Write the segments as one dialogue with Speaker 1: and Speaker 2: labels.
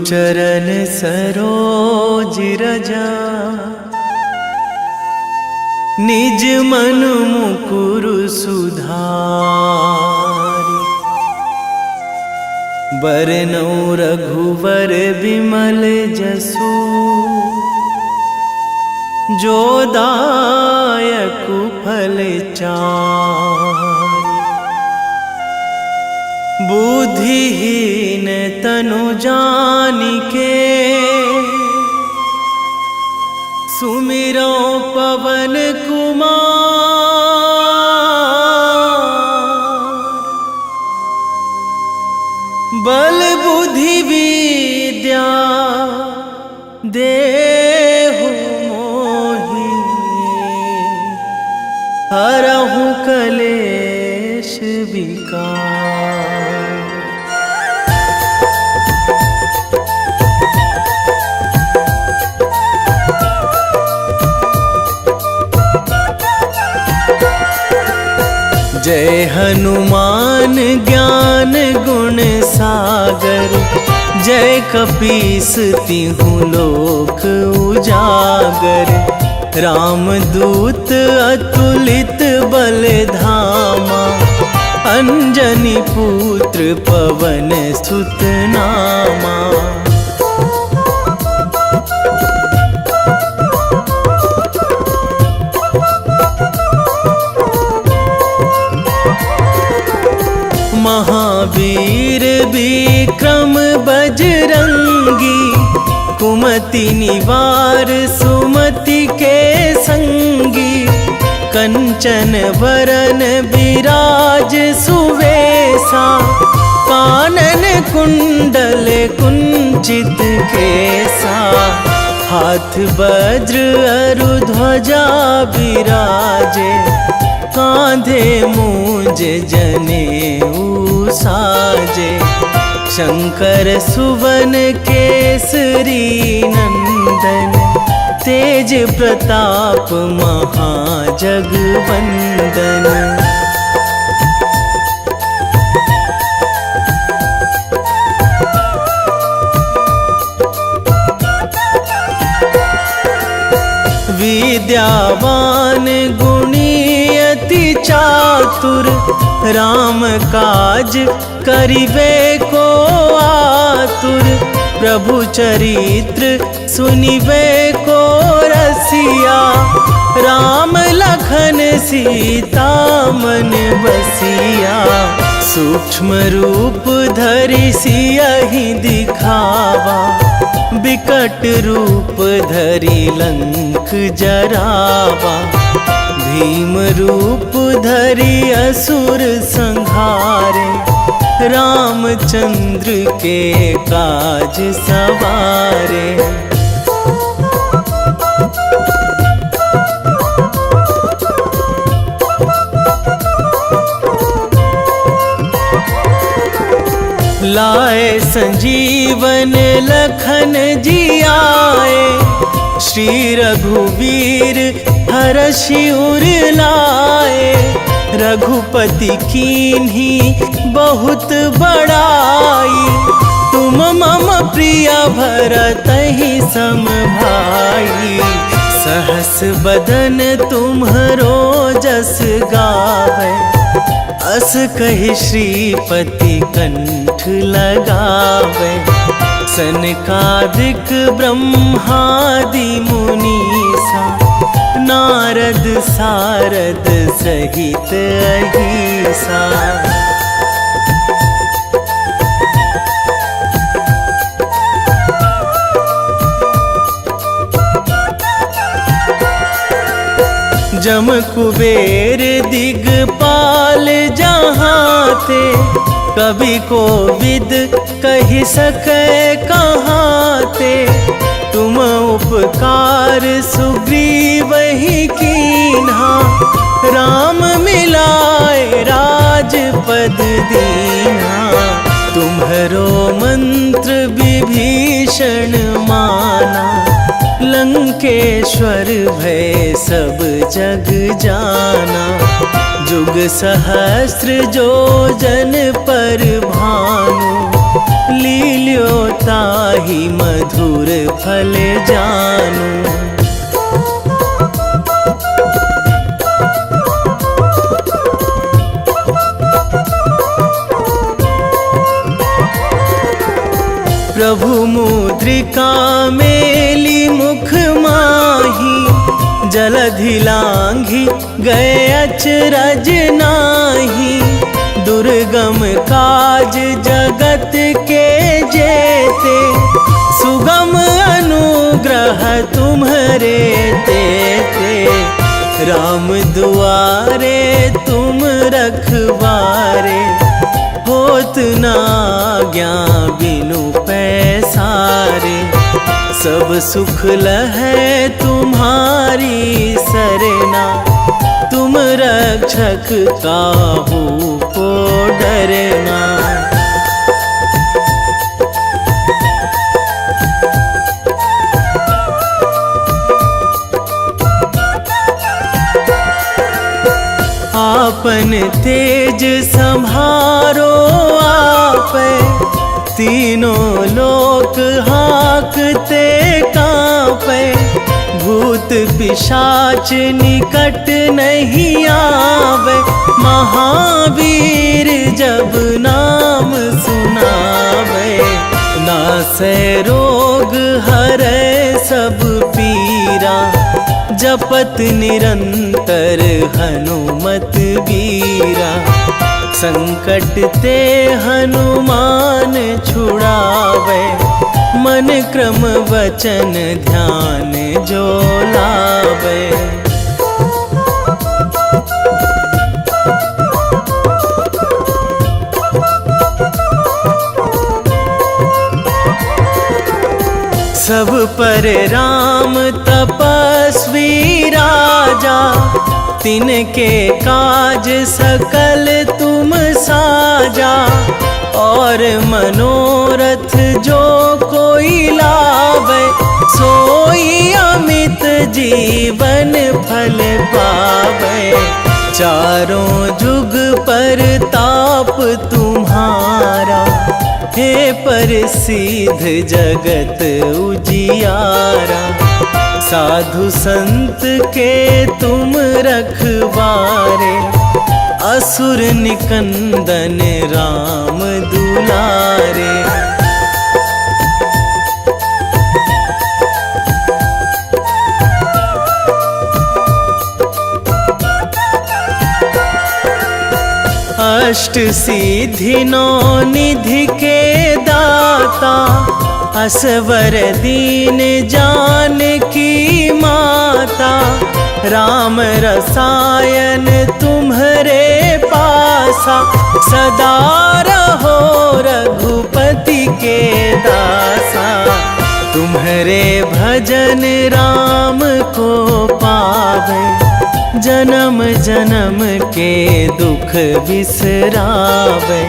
Speaker 1: चरण सरोज रजा, निज मन मुकुर सुधारि। बरनौ रघुवर विमल जसु, जो दायक फल चारि। बुद्धिहीन तनु जानिके, सुमिरो पवन कुमार। बल बुद्धि विद्या देहु मोहि, हरहु कलेश विकार। जय हनुमान ज्ञान गुण सागर, जय कपीस तिहु लोक उजागर। रामदूत अतुलित बल धामा, अंजनी पुत्र पवन सुत नामा। महावीर विक्रम बजरंगी, कुमति निवार सुमति के संगी। कंचन वरन विराज सुवेशा, कानन कुंडल कुंचित केसा। हाथ वज्र अरु ध्वजा विराजे, कांधे मूंज जनेऊ साजे। शंकर सुवन केसरी नंदन, तेज प्रताप महाजगवंदन। विद्यावान गुणी अति चातुर, राम काज करिबे को आतुर। प्रभु चरित्र सुनिबे को रसिया, राम लखन सीता मन बसिया। सूक्ष्म रूप धरि सियहि दिखावा, बिकट रूप धरि लंक जरावा। भीम रूप धरि असुर संहारे, रामचंद्र के काज सवारे। लाए संजीवन लखन जियाए, श्री रघुवीर हरषि उर लाए। रघुपति कीन्ही बहुत बड़ाई, तुम मम प्रिय भरतहि सम भाई। सहस बदन तुम्हरो जस गावै, अस कहि श्रीपति कंठ लगावै। सनकादिक ब्रह्मादि मुनीसा, नारद सारद सहित अहिसा। जम कुबेर दिगपाल जहाँ थे, कवि कोविद कहि सकै कहाँ ते। तुम उपकार सुग्रीवहि कीन्हा, राम मिलाए राजपद दीन्हा। तुम्हरो मंत्र विभीषण माना, लंकेश्वर भय सब जग जाना। जुग सहस्र जो जन पर भानु, लील्यो ताहि मधुर फल जानू। प्रभु मुद्रिका मेली मुख माही, जलधि लांघी गए अचरज नाही। दुर्गम काज जगत के जेते, सुगम अनुग्रह तुम्हरे तेते। राम दुआरे तुम रखवारे, होत ना आज्ञा बिनु पैसारे। सब सुख लहै तुम्हारी सरना, तुम रक्षक काहू को डरना। आपन तेज संभारो आपै, तीनों लोक हाकते कांपै। भूत पिशाच निकट नहीं आवे, महावीर जब नाम सुनावे। नासै रोग हरै सब पीरा, जपत निरंतर हनुमत वीरा। संकट ते हनुमान छुड़ावे, मन क्रम वचन ध्यान जो लावे। सब पर राम तपस्वी राजा, तिनके काज सकल तुम साजा। और मनोरथ जो कोई लावे, सोई अमित जीवन फल पावे। चारों जुग पर ताप तुम्हारा, हे प्रसिद्ध जगत उजियारा। साधु संत के तुम रखवारे, असुर निकंदन राम दुलारे। अष्ट सिद्धि नौ निधि के दाता, असवर दीन जानकी माता। राम रसायन तुम्हरे पासा, सदा रहो रघुपति के दासा। तुम्हरे भजन राम को पावे, जन्म जन्म के दुख बिसरावे।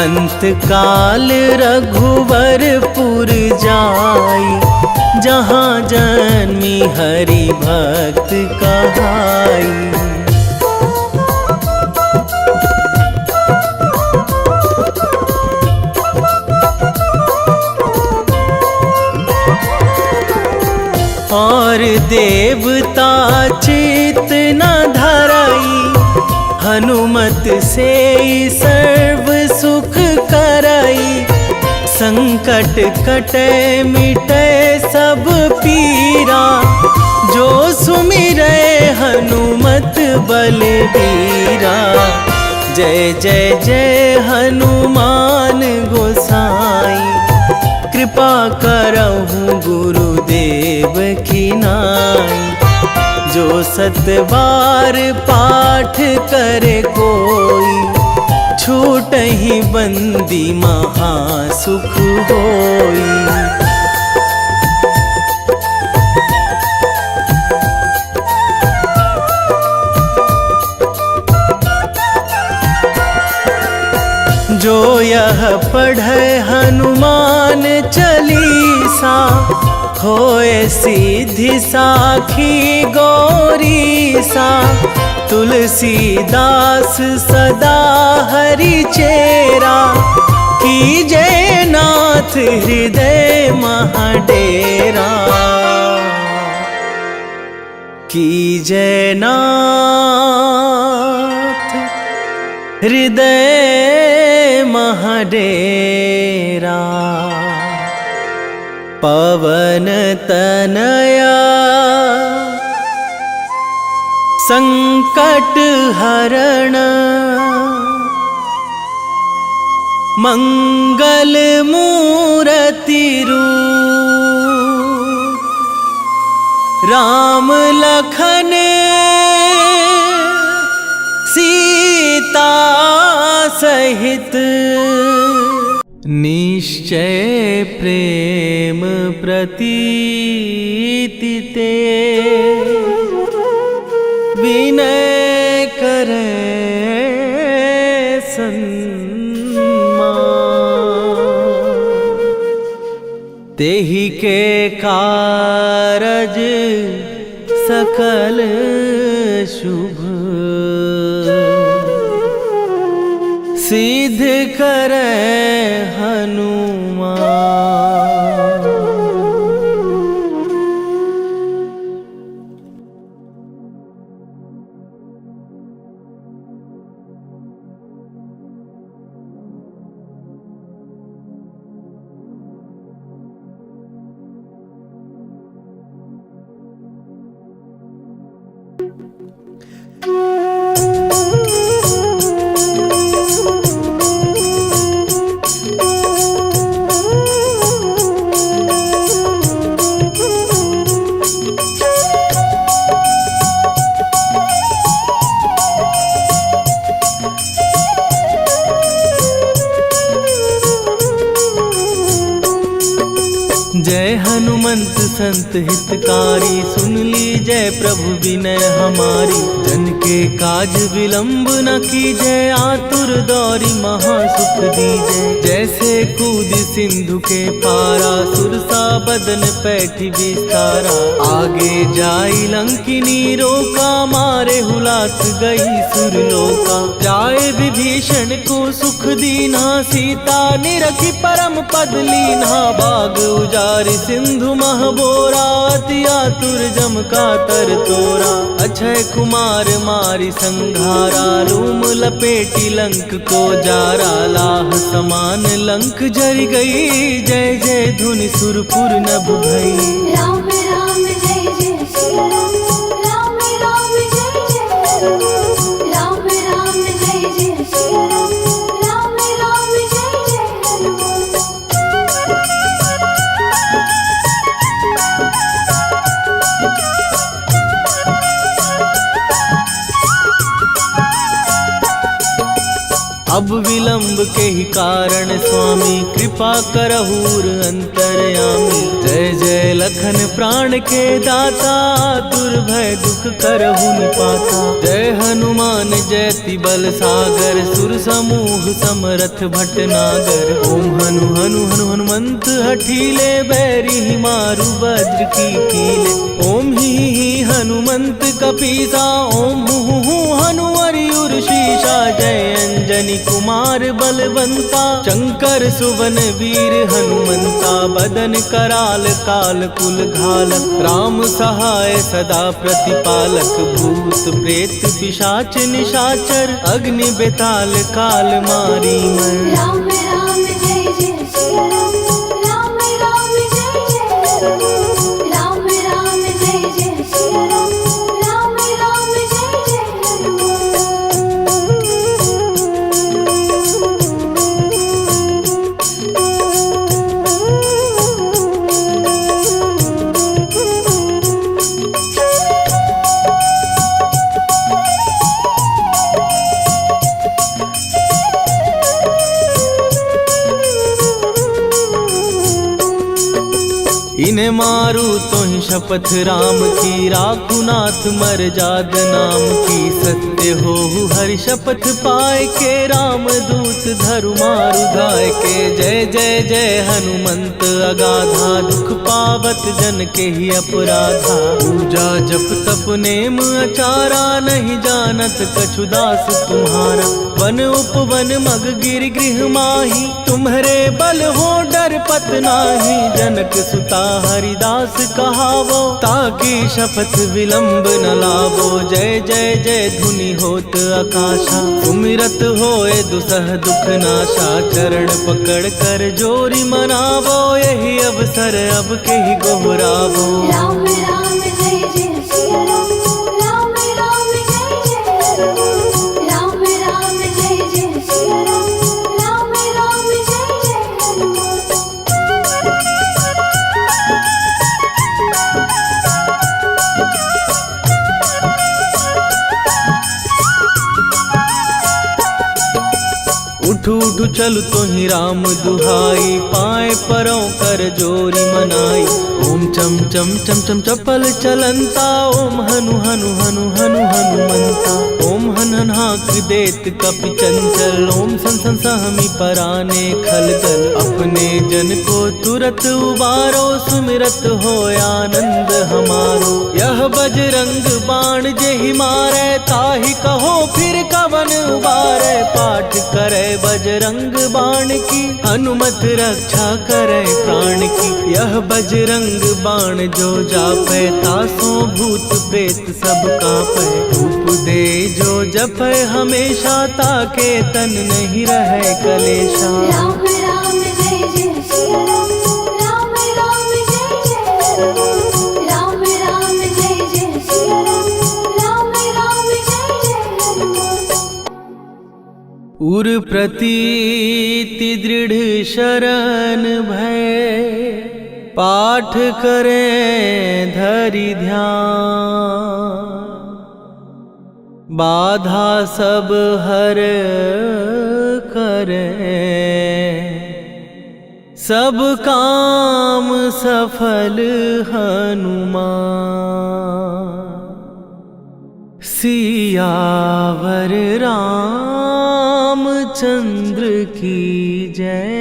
Speaker 1: अंत काल रघुवरपुर जाई, जहाँ जन्मी हरि भक्त कहाई। और देवता चित न धराई, हनुमत से सर्व सुख कराई। संकट कटे मिटे सब पीरा, जो सुमिरै हनुमत बलबीरा। जय जय जय हनुमान गोसाई, कृपा करहु गुरुदेव की नाई। जो सतबार पाठ करे कोई, छूटहि बंदी महासुख होई। जो यह पढ़े हनुमान चालीसा, होए सीधी साखी गौरीसा। तुलसीदास सदा हरि चेरा, कीजे नाथ हृदय महाडेरा, कीजे नाथ हृदय महाडेरा। पवन तनया संकट हरण, मंगल मूर्ति रूप, राम लखन सीता सहित, निश्चय प्रेम प्रतीति ते, विनय करे तेहि के कारज सकल शुभ, सिद्ध करे हनुमान। जय हनुमंत संत हितकारी, सुन ली जय प्रभु विनय हमारी। जन के काज विलंब न कीजय, आतुर दौरी महासुख दीजय। जैसे कूद सिंधु के पारा, सुरसा बदन पैठी विस्तारा। आगे जाई लंकिनी रोका, मारे हुलास गई सुरलोका। जाए विभीषण को सुख दीना, सीता निरखी परम पद लीना। बाग उजारि सिंधु महबोरा, अति आतुर जम का तर तोरा। अक्षय कुमार मारि संघारा, रूम लपेटी लंक को जारा। लाह समान लंक जरि गई, जय जय धुनि सुरपुर नभ भई।
Speaker 2: राम राम जय जय श्री राम, राम राम जय जय हनुमान। राम राम जय जय श्री राम, राम राम जय जय हनुमान।
Speaker 1: अब विलंब के ही कारण स्वामी, कृपा करहूर अंतरयामी। जय जय लखन प्राण के दाता, दुर्भय दुख करहु निपाता। जय हनुमान जयति बल सागर, सुर समूह समरथ भटनागर। ओम हनु हनु हनु हनुमंत हठीले, बैरी मारु वज्र की कीले। ओम ही हनुमंत कपीसा, ओम हु हनुमरि शीशा। जय अंजनी कुमार बलवंता, शंकर सुवन वीर हनुमंता। बदन कराल काल कुल घालक, राम सहाय सदा प्रतिपालक। भूत प्रेत पिशाच निशाचर, अग्नि बेताल काल मारी मैं।
Speaker 2: राम राम जय जय श्री राम, राम राम जय जय हनुमान। राम राम जय जय श्री राम, राम राम जय जय हनुमान।
Speaker 1: किने मारू तोहि शपथ राम की, राखु नाथ मर जाद नाम की। सत्य हो हरि शपथ पाए के, राम दूत धरु मारु धाय के। जय जय जय हनुमंत अगाधा, दुख पावत जन के ही अपराधा। पूजा जप तप नेम अचारा, नहीं जानत कछु दास तुम्हारा। वन उपवन मग गिर गृह माही, तुम्हरे बल हो डर पत नाही। जनक सुता हरिदास कहावो, ताकि शपथ विलंब न लावो। जय जय जय धुनि होत आकाशा, सुमिरत होए दुसह दुख नाशा। चरण पकड़ कर जोरी मनावो, यही अवसर अब के ही गोहरावो।
Speaker 2: राम राम जय जय सिया राम, राम राम जय जय हनुमान। राम राम जय जय सिया राम, राम राम जय जय हनुमान।
Speaker 1: उठू उठू चल तोहि राम दुहाई, पाए परों कर जोरी मनाई। ओम चम चम चम चम चपल चलंता, ओम हनु हनु हनु हनु हनुमंता। ओम हन हन हाक देत कपि चंचल, ओम सन सन सहमी पराने खलदल। अपने जन को तुरत उबारो, सुमिरत हो आनंद हमारो। यह बजरंग बाण जेहि मारे, ताहि कहो फिर कवन उबारे। पाठ करे बजरंग बाण की, हनुमत रक्षा करे प्राण की। यह बजरंग बाण जो जापै, तासों भूत प्रेत सब कापै। धूप दे जो जपै हमेशा, ताके तन नहीं रहे कलेशा।
Speaker 2: राम राम जय जय सिया राम, राम राम जय जय हनुमान। राम राम जय जय सिया राम, राम राम जय जय हनुमान।
Speaker 1: उर प्रतीति दृढ़ शरण भय, पाठ करें धरि ध्यान। बाधा सब हर करें, सब काम सफल हनुमान। सियावर रामचंद्र की जय।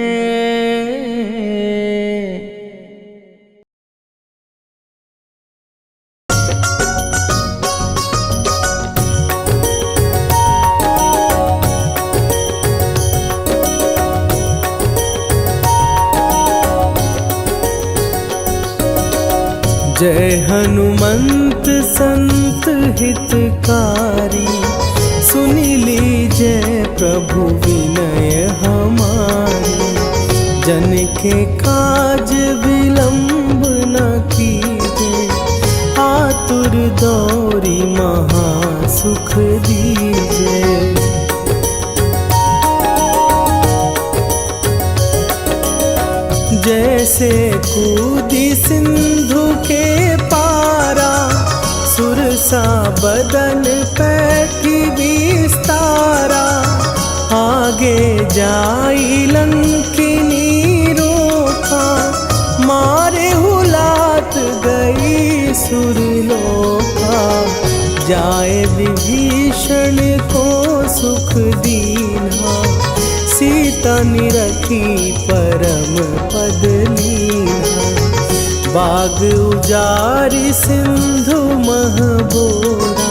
Speaker 1: जय हनुमंत संत हितकारी, सुनि लीजय प्रभु विनय हमारी। जन के काज विलंब न कीजे, आतुर दौरी महासुख दीजे। जैसे कूदी सिंधु के पारा, सुरसा बदन पैठी विस्तारा। आगे जाई लंकिनी रोका, मारे हुलात गई सुरलोका। जाए विभीषण को सुख दीना, सीता निरखी परम पद लीना। बाग उजारि सिंधु महबोरा,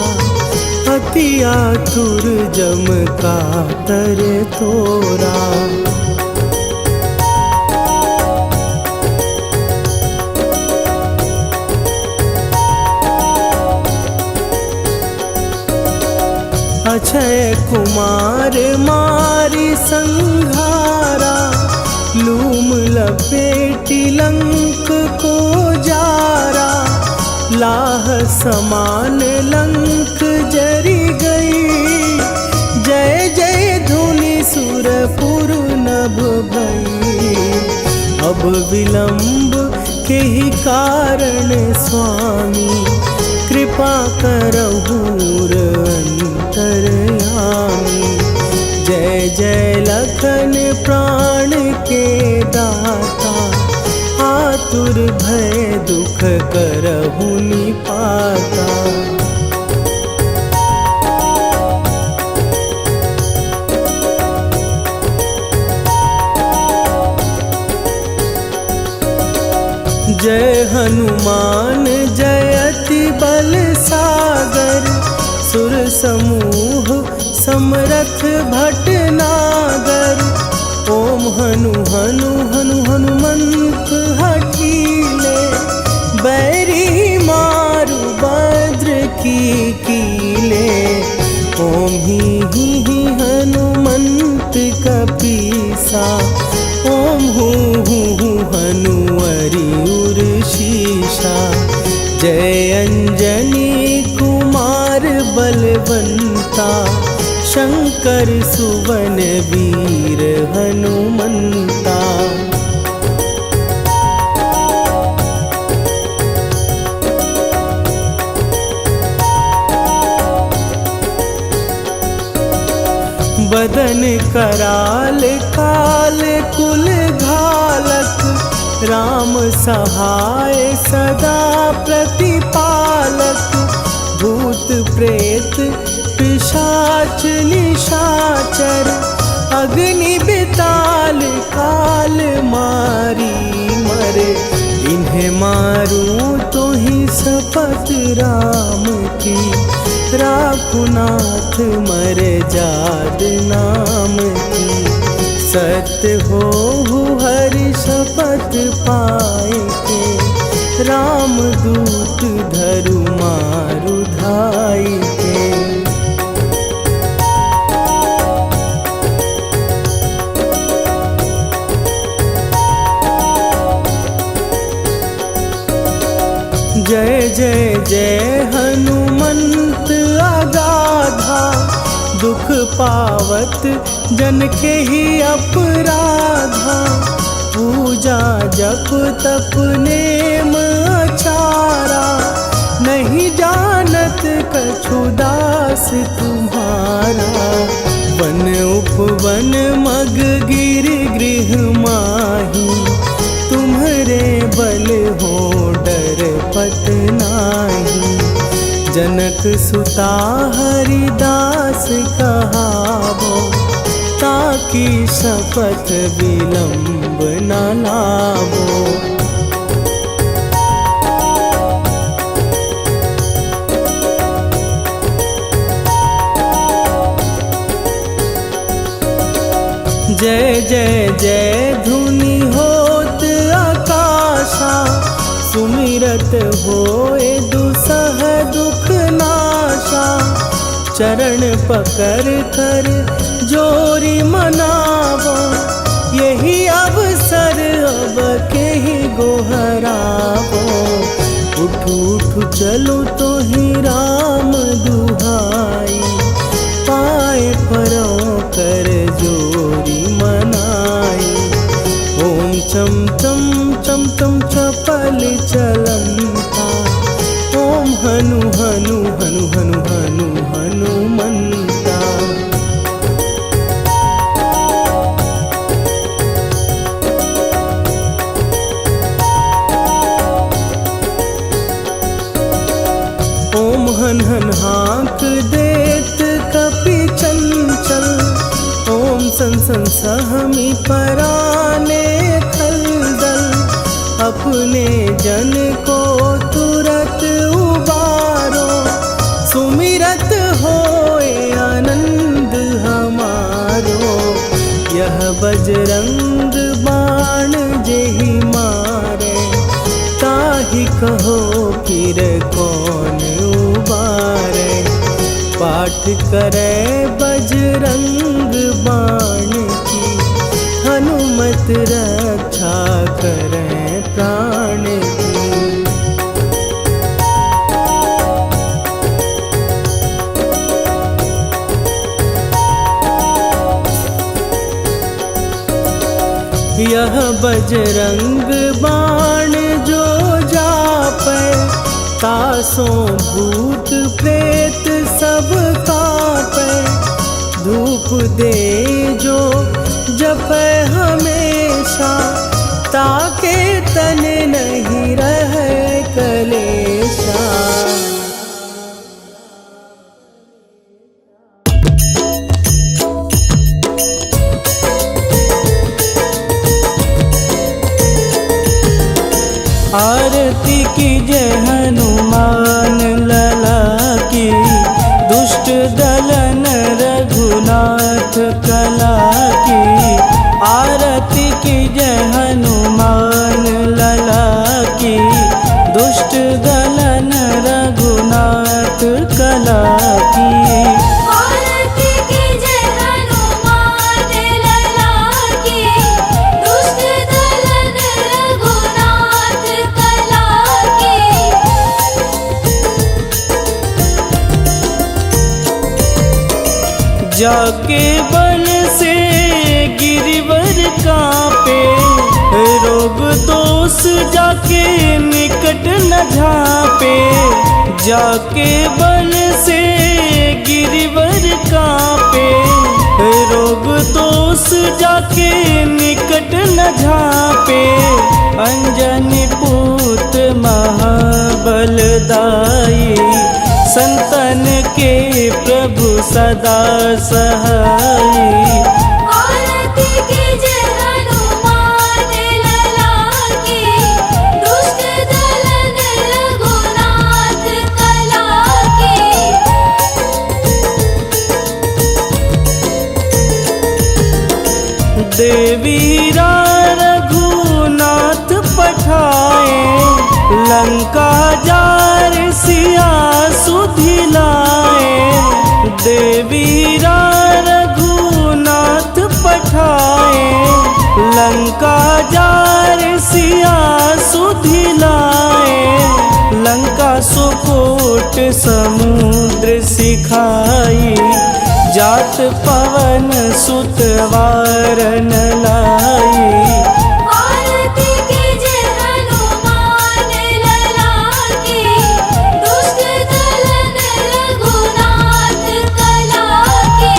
Speaker 1: अति आतुर जम कातर तोरा। अक्षय कुमार मारी संघारा, लूम लपेटी लंक को जारा। लाह समान लंक जरी गई, जय जय धुनि सुरपुर नभ भई। अब विलंब के ही कारण स्वामी, कृपा करहु अंतरयामी। जय जय लखन प्राण के दाता, आतुर भय दुख करहु निपाता। जय हनुमान जयति बल सागर, सुर समूह समरथ भटनागर। ओम हनु हनु हनु हनुमंत हठीले, बैरी मारु भद्र की कीले। ओम ही हनुमंत कपीसा, ओम हूँ हनुवरि उर शीशा। जय अंजनी कुमार बलवंता, शंकर सुवन वीर हनुमंता। बदन कराल काल कुल घालक, राम सहाय सदा प्रतिपालक। भूत प्रेत पिशाच निशाचर, अग्नि बिताल काल मारी मरे। इन्हें मारूं तो ही शपथ राम की, राखुनाथ मरे जाद नाम की। सत्य हो हरि शपथ पाए के, राम दूत धरु मारु धाई के। जय जय जय हनुमंत अगाधा, दुख पावत जन के ही अपराधा। पूजा जप तप नेम आचारा, नहीं जानत कछु दास तुम्हारा। वन उपवन मग गिर गृह माही, तुम्हारे बल हो डर पत नाही। जनक सुता हरिदास कहावो, ताकि शपथ विलंब न लावो। जय जय जय धुनि होत आकाशा, सुमिरत होए दुसह दुख नाशा। चरण पकड़ कर जोरी मनावो, यही अवसर अब के ही गोहरावो। उठ उठ चलो तो ही राम दुहाई, पाए परों कर जोरी मनाई। ओम चम चम चम चम चपल चलंता, ओम हनु हनु हनु हनु हनु हनुमंता। ओम हन हन हाँक देत कपि चंचल, ओम सन सन सहमी पराने खलदल। अपने जन को तुरत उबारो, सुमिरत होए आनंद हमारो। यह बजरंग बाण जेहि मारे, ताहि कहो फिर कौन उबारे। पाठ करे बजरंग बाण की, हनुमत रक्षा करे प्राण की। यह बजरंग बाण जो जापै, तासों भूत प्रेत सब कापै। धूप दे जो जपै हमेशा, ताके तन नहीं रहे जाके बन से गिरिवर कांपे, रोग दोष जाके निकट न झांपे। जाके बन से गिरिवर कांपे, रोग दोष जाके निकट न झांपे। अंजनी पूत महाबलदाई, संतन के प्रभु सदा सहाई।
Speaker 2: आरती कीजिए हनुमान लला की, दुष्ट दलन रघुनाथ कला की।
Speaker 1: देवीरा रघुनाथ पठाए, लंका जार सिया सुधिलाए। देवीरा रघुनाथ पठाए, लंका जार सिया सुधिलाए। लंका सुकोट समुद्र सिखाई, जात पवन सुत वारन लाई।
Speaker 2: आरती कीजिए हनुमान लला की, दुष्ट दलन रघुनाथ कला की।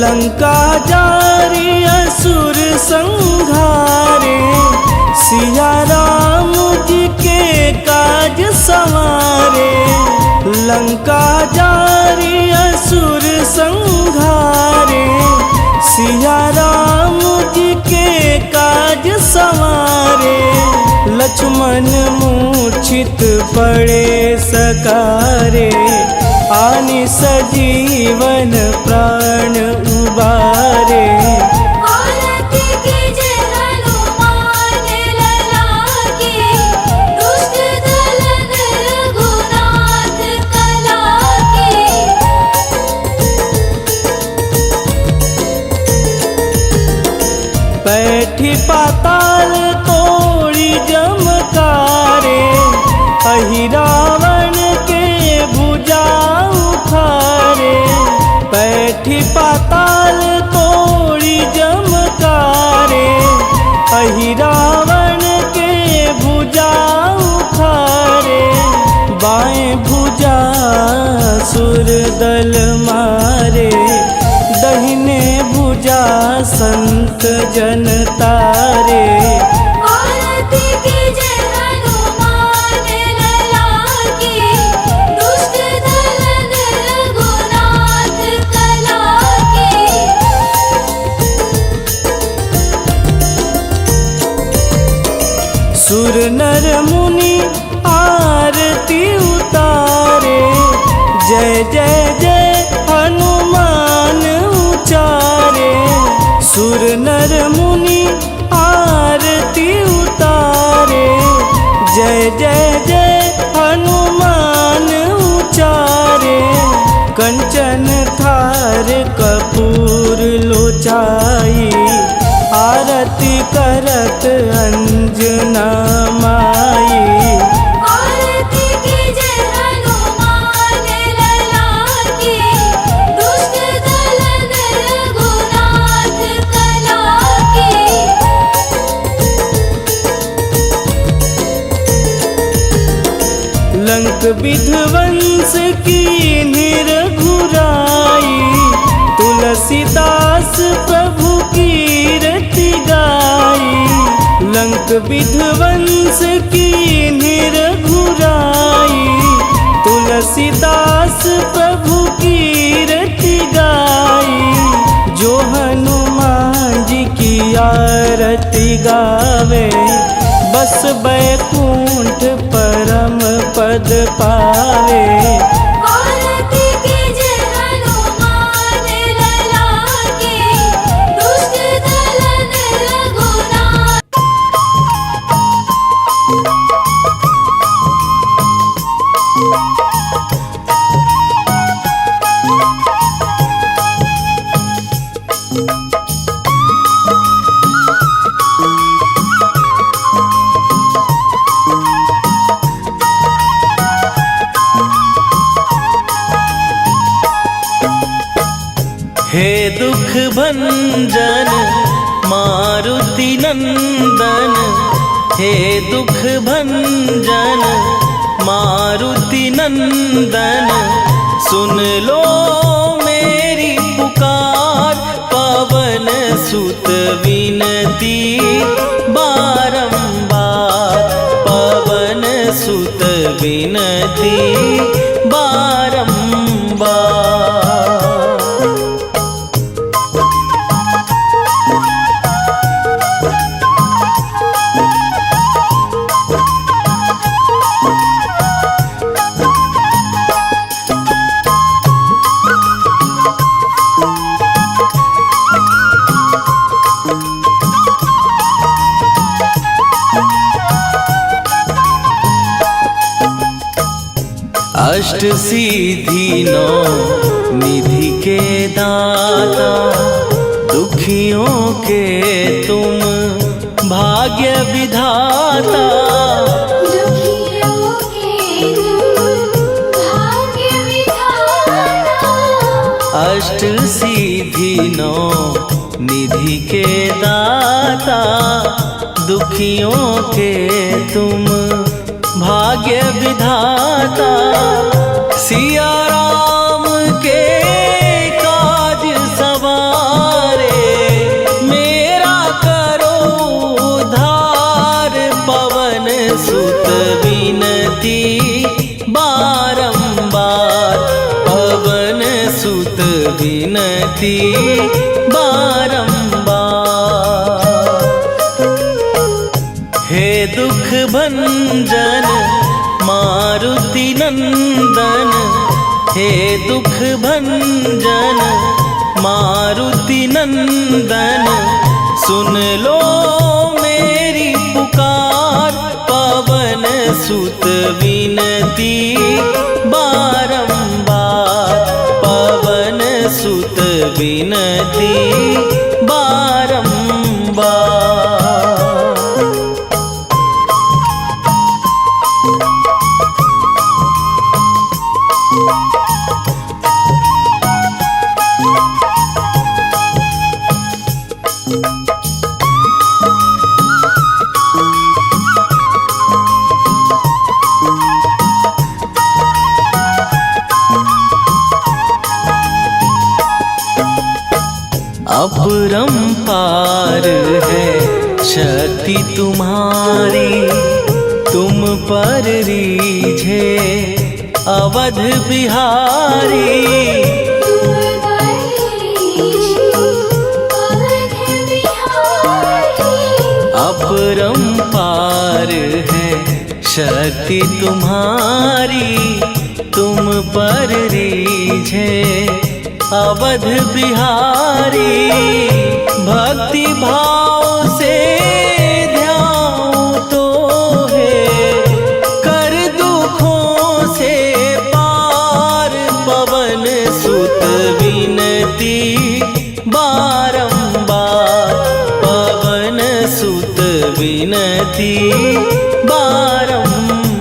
Speaker 1: लंका जारी असुर संघारे, सिया राम जी के काज संवारे। लंका जारी असुर संघारे, सिया राम जी के काज संवारे। लक्ष्मण मूर्छित पड़े सकारे, आनि सजीवन प्राण उबारे।
Speaker 2: आरती कीजिए हनुमान लला की, दुष्ट दलन रघुनाथ कला की।
Speaker 1: बैठी पाताल तोड़ी जमकारे, अहिरावण के भुजा उखारे। बैठी पाताल तोड़ी जमकारे, अहिरावण के भुजा उखारे। बाएं भुजा सुर दल मारे, दहिने भुजा संत जन तारे।
Speaker 2: आरती कीजिए हनुमान लला की, दुष्ट दलन रघुनाथ कला की।
Speaker 1: सुर नर मुनि आरती उतारे, जय जय जय हनुमान उचारे। सुर नर मुनि आरती उतारे, जय जय जय हनुमान उचारे। कंचन थार कपूर लोचाई, आरती करत अंजना माई।
Speaker 2: आरती कीजिए हनुमान लला की, दुष्ट दलन रघुनाथ कला की।
Speaker 1: लंक विध्वंस की निरघुराई, तुलसीदास प्रभु कीरति गाई। लंक विध्वंस की निरघुराई, तुलसीदास प्रभु कीरति गाई। जो हनुमान जी की आरती गावे, बस बैकुंठ परम पद पावे।
Speaker 2: आरती कीजिए हनुमान लला की, दुष्ट दलन रघुनाथ।
Speaker 1: हे दुख भंजन मारुति नंदन, हे दुख भंजन मारुति नंदन, सुन लो मेरी पुकार, पवन सुत विनती बारंबार, पवन सुत विनती बारंबार। अष्ट सिद्धि नौ निधि के दाता, दुखियों के तुम भाग्य विधाता,
Speaker 2: दुखियों के तुम भाग्य विधाता।
Speaker 1: अष्ट सिद्धि नौ निधि के दाता, दुखियों के तुम भाग्य विधाता, सिया राम के काज सवारे, मेरा करो उद्धार, पवन सुत विनती बारंबार, पवन सुत विनती बारंबार। हे दुख भंजन मारुति नंदन, हे दुख भंजन मारुति नंदन, सुन लो मेरी पुकार, पवन सुत विनती बारंबार, पवन सुत विनती बारंबार। अपरंपार है शक्ति तुम्हारी, तुम पर रीझे अवध बिहारी,
Speaker 2: तुम बरीझे अवध बिहारी।
Speaker 1: अपरंपार है शक्ति तुम्हारी, तुम पर रीझे अवध बिहारी, भक्ति भाव से ध्याऊं तो है, कर दुखों से पार, पवन सुत विनती बारंबार, पवन सुत विनती बारंबार।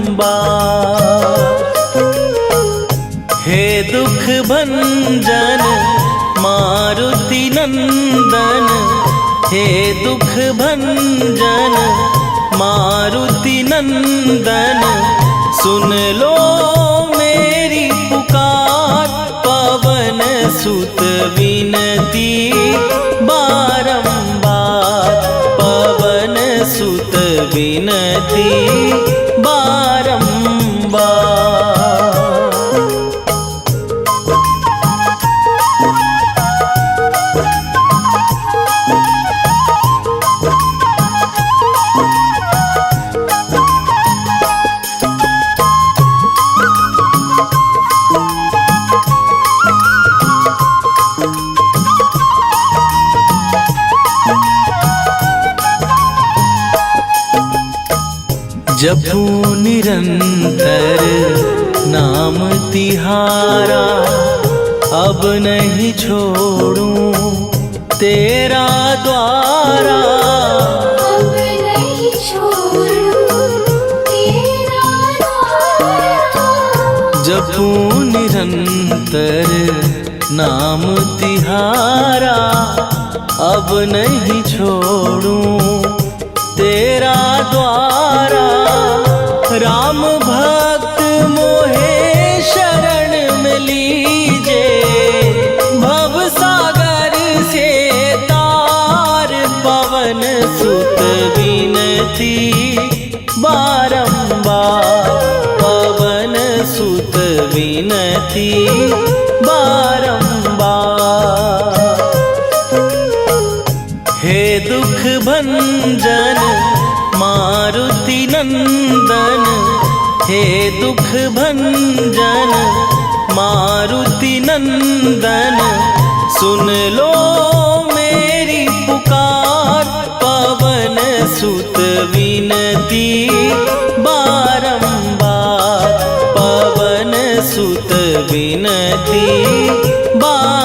Speaker 1: हे दुख भंजन मारुति नंदन, हे दुख भंजन मारुति नंदन, सुन लो मेरी पुकार, पवन सुत विनती बारंबार, पवन सुत विनती बारंबार। जपू निरंतर नाम तिहारा, अब नहीं छोड़ूं तेरा द्वारा,
Speaker 2: अब नहीं छोड़ूं तेरा द्वारा।
Speaker 1: जपू निरंतर नाम तिहारा अब नहीं छोड़ूं तेरा द्वारा। राम भक्त मोहे शरण में लीजे, भव सागर से तार पवन सुत विनती बारंबार, पवन सुत विनती बारंबार। हे दुख भंजन मारुति नंदन, हे दुख भंजन मारुति नंदन, सुन लो मेरी पुकार, पवन सुत विनती बारंबार, पवन सुत विनती बारंबार।